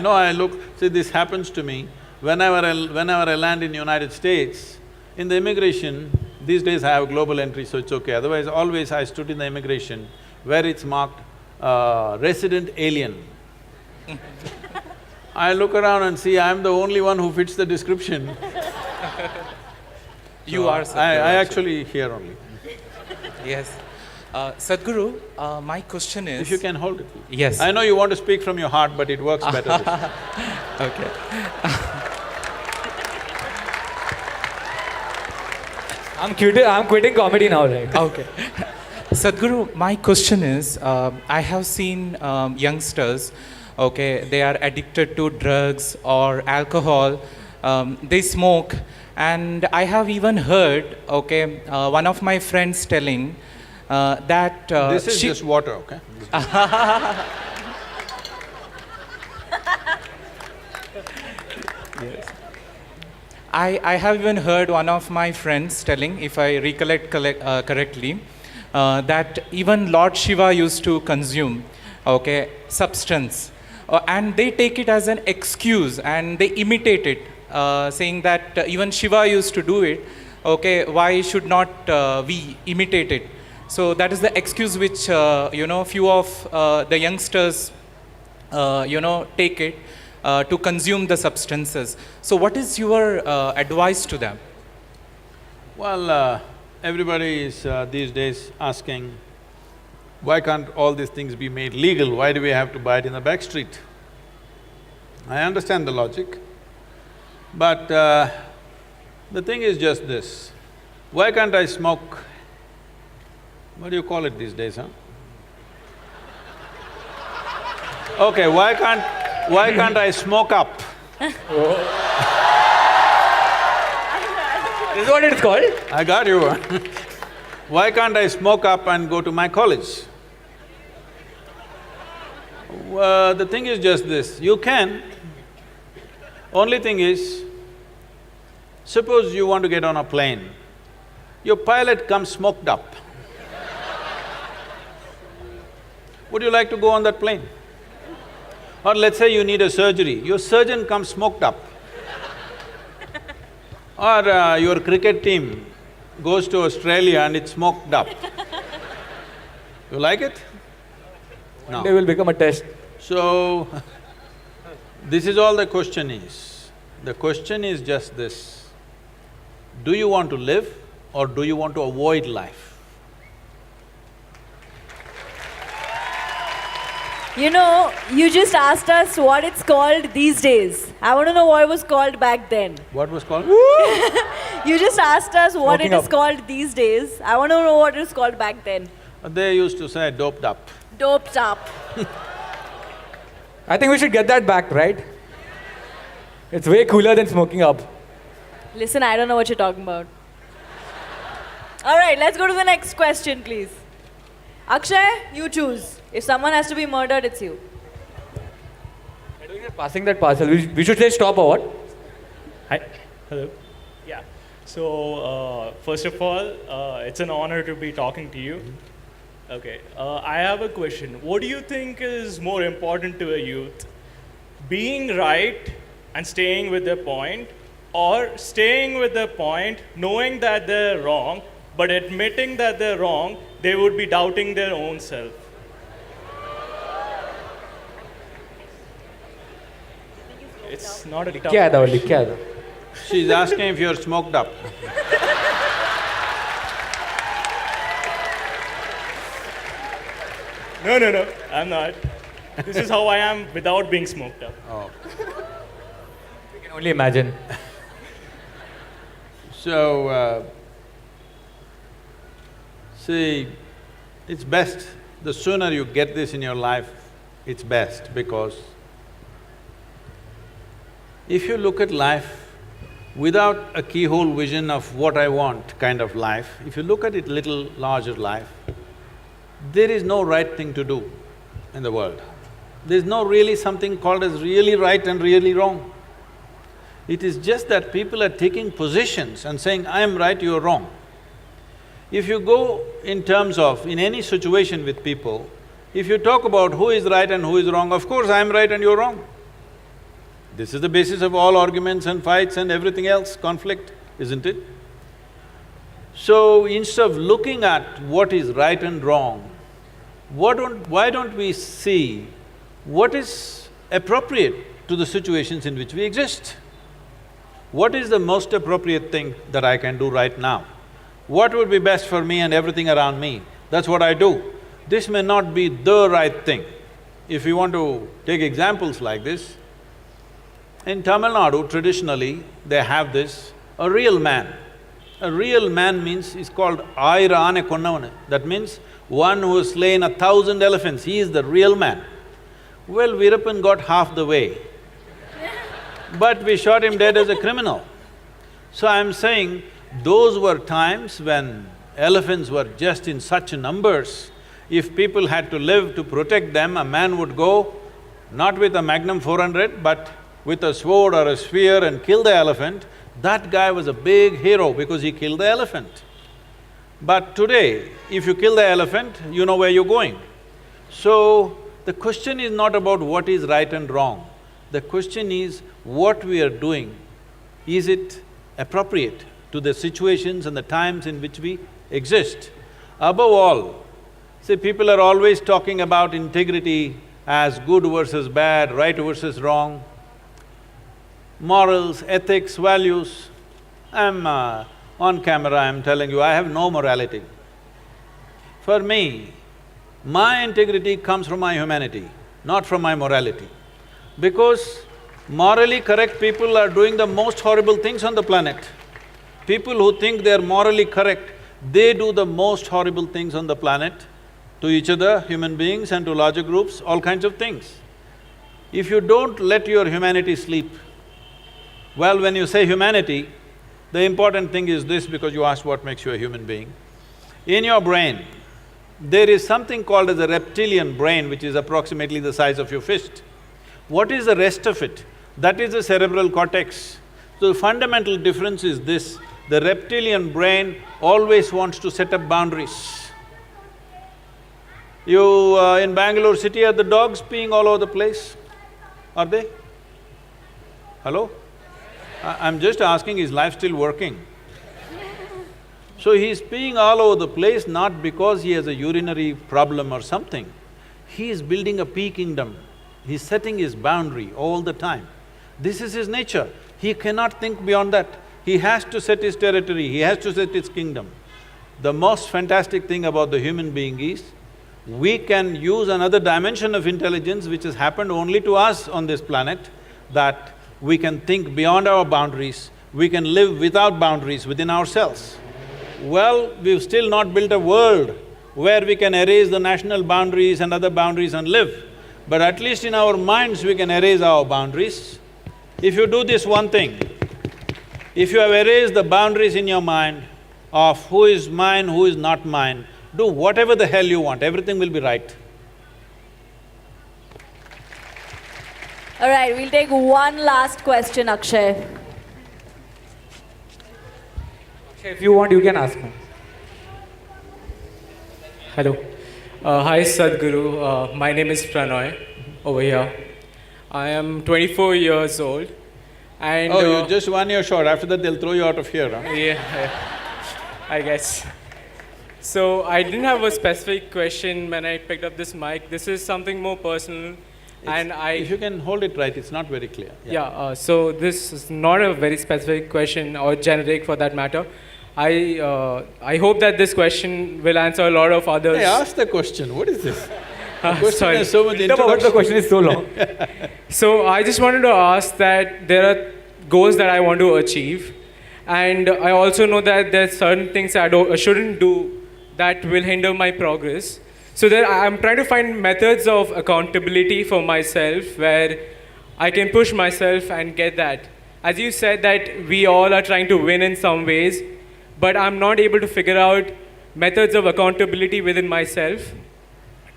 know I look… See, this happens to me. Whenever I land in United States, in the immigration, these days I have global entry, so it's okay. Otherwise, always I stood in the immigration where it's marked resident alien. I look around and see I'm the only one who fits the description. You are Sadhguru. I actually here only. Yes. Sadhguru, my question is… If you can hold it. Yes. I know you want to speak from your heart, but it works better this way. Okay. I'm quitting comedy now, right? Okay. Sadhguru, my question is, I have seen youngsters, okay, they are addicted to drugs or alcohol, they smoke, and I have even heard, okay, one of my friends telling that… This is just water, okay? Yes. I have even heard one of my friends telling, if I recollect correctly, that even Lord Shiva used to consume, okay, substance. And they take it as an excuse and they imitate it, saying that even Shiva used to do it, okay, why should not we imitate it? So that is the excuse which, few of the youngsters, take it to consume the substances. So what is your advice to them? Well, everybody is these days asking, why can't all these things be made legal? Why do we have to buy it in the back street? I understand the logic, but the thing is just this. Why can't I smoke… What do you call it these days, huh? Okay, why can't I smoke up? This is what it's called? I got you. Why can't I smoke up and go to my college? The thing is just this, you can. Only thing is, suppose you want to get on a plane, your pilot comes smoked up. Would you like to go on that plane? Or let's say you need a surgery, your surgeon comes smoked up. Or your cricket team goes to Australia and it's smoked up. You like it? No. They will become a test. So, this is all the question is. The question is just this, do you want to live or do you want to avoid life? You know, you just asked us what it's called these days. I want to know what it was called back then. What was called? You just asked us what Smoking it is up. called these days. I want to know what it was called back then. They used to say doped up. Doped up. I think we should get that back, right? It's way cooler than smoking up. Listen, I don't know what you're talking about. All right, let's go to the next question, please. Akshay, you choose. If someone has to be murdered, it's you. Passing that parcel, we should say stop or what? Hi. Hello. Yeah. So, first of all, it's an honor to be talking to you. Okay. I have a question. What do you think is more important to a youth? Being right and staying with their point, or staying with their point, knowing that they're wrong, but admitting that they're wrong, they would be doubting their own self? It's not a tough क्या था question. क्या था? She's asking if you're smoked up. No, I'm not. This is how I am without being smoked up. Oh. We can only imagine. So, see, it's best, the sooner you get this in your life, it's best, because if you look at life without a keyhole vision of what I want kind of life, if you look at it little larger life, there is no right thing to do in the world. There's no really something called as really right and really wrong. It is just that people are taking positions and saying, I am right, you are wrong. If you go in terms of, in any situation with people, if you talk about who is right and who is wrong, of course I am right and you're wrong. This is the basis of all arguments and fights and everything else, conflict, isn't it? So instead of looking at what is right and wrong, why don't we see what is appropriate to the situations in which we exist? What is the most appropriate thing that I can do right now? What would be best for me and everything around me? That's what I do. This may not be the right thing. If you want to take examples like this, in Tamil Nadu, traditionally, they have this, a real man. A real man means, is called Ayira Ane Konnavanu. That means one who has slain 1,000 elephants, he is the real man. Well, Veerappan got half the way, but we shot him dead as a criminal. So I'm saying, those were times when elephants were just in such numbers. If people had to live to protect them, a man would go not with a Magnum 400, but with a sword or a spear and kill the elephant. That guy was a big hero because he killed the elephant. But today, if you kill the elephant, you know where you're going. So, the question is not about what is right and wrong. The question is, what we are doing, is it appropriate to the situations and the times in which we exist? Above all, see, people are always talking about integrity as good versus bad, right versus wrong, morals, ethics, values. I'm on camera, I'm telling you, I have no morality. For me, my integrity comes from my humanity, not from my morality. Because morally correct people are doing the most horrible things on the planet. People who think they're morally correct, they do the most horrible things on the planet, to each other, human beings, and to larger groups, all kinds of things. If you don't let your humanity sleep, well, when you say humanity, the important thing is this, because you asked what makes you a human being. In your brain, there is something called as a reptilian brain, which is approximately the size of your fist. What is the rest of it? That is the cerebral cortex. So the fundamental difference is this, the reptilian brain always wants to set up boundaries. You… in Bangalore city, are the dogs peeing all over the place? Are they? Hello? I'm just asking, is life still working? So he's peeing all over the place not because he has a urinary problem or something. He is building a pee kingdom. He's setting his boundary all the time. This is his nature. He cannot think beyond that. He has to set his territory, he has to set his kingdom. The most fantastic thing about the human being is, we can use another dimension of intelligence which has happened only to us on this planet, that we can think beyond our boundaries, we can live without boundaries within ourselves. Well, we've still not built a world where we can erase the national boundaries and other boundaries and live. But at least in our minds we can erase our boundaries. If you do this one thing, if you have erased the boundaries in your mind of who is mine, who is not mine, do whatever the hell you want, everything will be right. All right, we'll take one last question, Akshay. If you want, you can ask me. Hello. Hi Sadhguru, my name is Pranoy over here. I am 24 years old and… Oh, you're just 1 year short, after that they'll throw you out of here, huh? Yeah, I guess. So I didn't have a specific question when I picked up this mic. This is something more personal and If you can hold it right, it's not very clear. So this is not a very specific question or generic for that matter. I hope that this question will answer a lot of others. Hey, ask the question, what is this? Question sorry. is so much No, but the question is so long. So I just wanted to ask that there are goals that I want to achieve, and I also know that there's certain things I shouldn't do that will hinder my progress. So there, I'm trying to find methods of accountability for myself where I can push myself and get that. As you said that we all are trying to win in some ways, but I'm not able to figure out methods of accountability within myself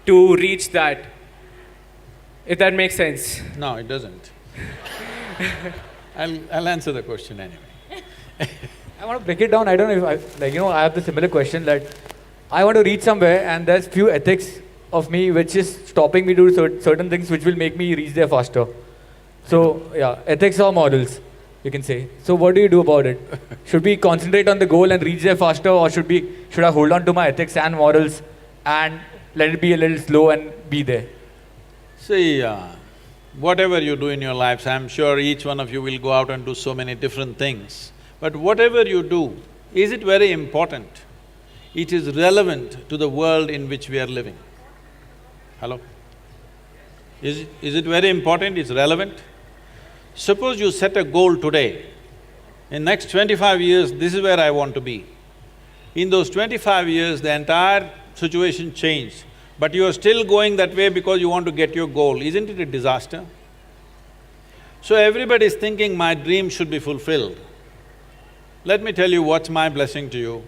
to reach that. If that makes sense. No, it doesn't. I'll answer the question anyway. I want to break it down. I don't know if I have the similar question that I want to reach somewhere and there's few ethics of me which is stopping me to do certain things which will make me reach there faster. So yeah, ethics or morals, you can say. So what do you do about it? Should we concentrate on the goal and reach there faster, or should I hold on to my ethics and morals and let it be a little slow and be there? See, whatever you do in your lives, I'm sure each one of you will go out and do so many different things. But whatever you do, is it very important? It is relevant to the world in which we are living. Hello? Is it very important? It's relevant? Suppose you set a goal today. In next 25 years, this is where I want to be. In those 25 years, the entire situation changed, but you are still going that way because you want to get your goal. Isn't it a disaster? So everybody is thinking, my dream should be fulfilled. Let me tell you what's my blessing to you.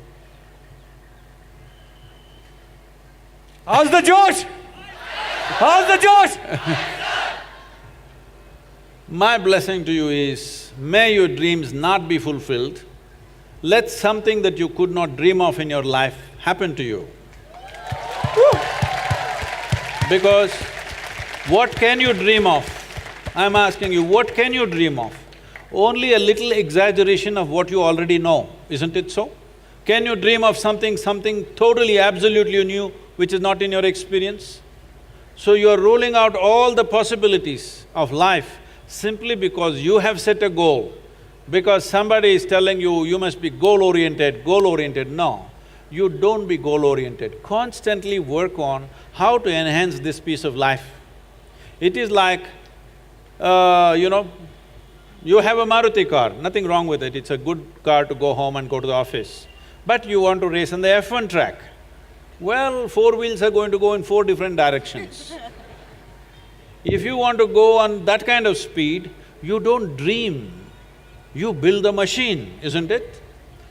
How's the Josh? How's the Josh? My blessing to you is, may your dreams not be fulfilled. Let something that you could not dream of in your life happen to you. Because what can you dream of? I'm asking you, what can you dream of? Only a little exaggeration of what you already know, isn't it so? Can you dream of something totally, absolutely new, which is not in your experience? So you are ruling out all the possibilities of life simply because you have set a goal, because somebody is telling you, you must be goal-oriented, goal-oriented. No, you don't be goal-oriented. Constantly work on how to enhance this piece of life. It is like, you have a Maruti car, nothing wrong with it, it's a good car to go home and go to the office. But you want to race on the F1 track. Well, four wheels are going to go in four different directions. If you want to go on that kind of speed, you don't dream, you build the machine, isn't it?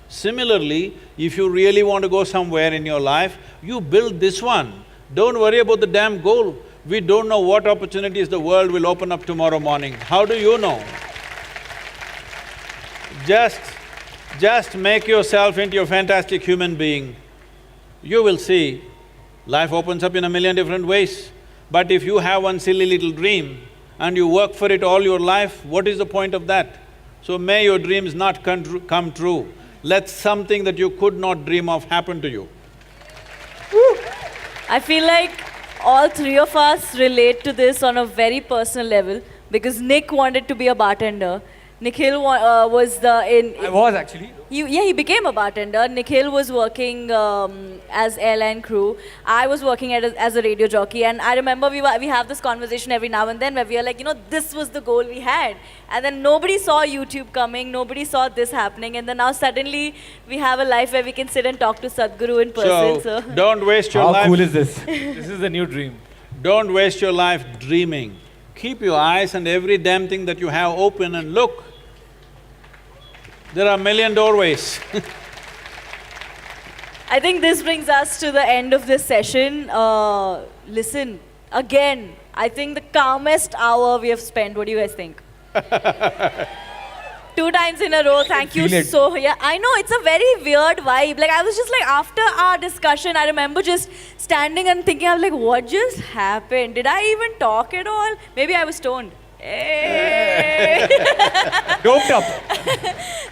Similarly, if you really want to go somewhere in your life, you build this one. Don't worry about the damn goal. We don't know what opportunities the world will open up tomorrow morning. How do you know? Just make yourself into a fantastic human being. You will see, life opens up in a million different ways. But if you have one silly little dream and you work for it all your life, what is the point of that? So may your dreams not come true. Let something that you could not dream of happen to you. I feel like all three of us relate to this on a very personal level because Nick wanted to be a bartender. Nikhil was I was actually. He became a bartender. Nikhil was working as airline crew. I was working as a radio jockey, and I remember we have this conversation every now and then where we are like, this was the goal we had, and then nobody saw YouTube coming, nobody saw this happening, and then now suddenly we have a life where we can sit and talk to Sadhguru in person. So don't waste your life. How cool is this? This is the new dream. Don't waste your life dreaming. Keep your eyes and every damn thing that you have open and look. There are a million doorways. I think this brings us to the end of this session. Listen, again, I think the calmest hour we have spent. What do you guys think? 2 times in a row, thank you so… Yeah, I know, it's a very weird vibe. Like, I was just like, after our discussion, I remember just standing and thinking, I was like, what just happened? Did I even talk at all? Maybe I was stoned. Hey. Doped up.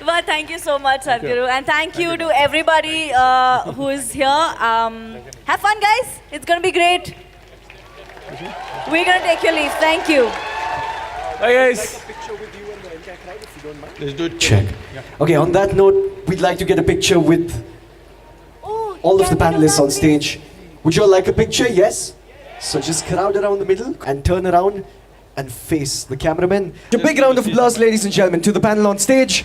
But thank you so much, Sadhguru. And thank you to everybody who is here. Have fun, guys. It's going to be great. We're going to take your leave. Thank you. Bye, guys. Let's do it. Check. Yeah. Okay, on that note, we'd like to get a picture with all of the panelists on stage. Would you all like a picture? Yes? So just crowd around the middle and turn around and face the cameraman. A big round of applause, ladies and gentlemen, to the panel on stage.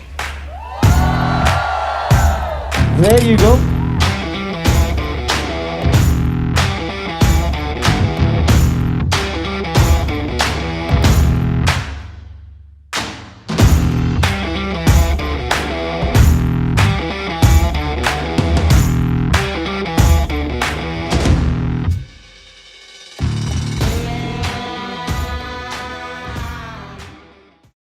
There you go.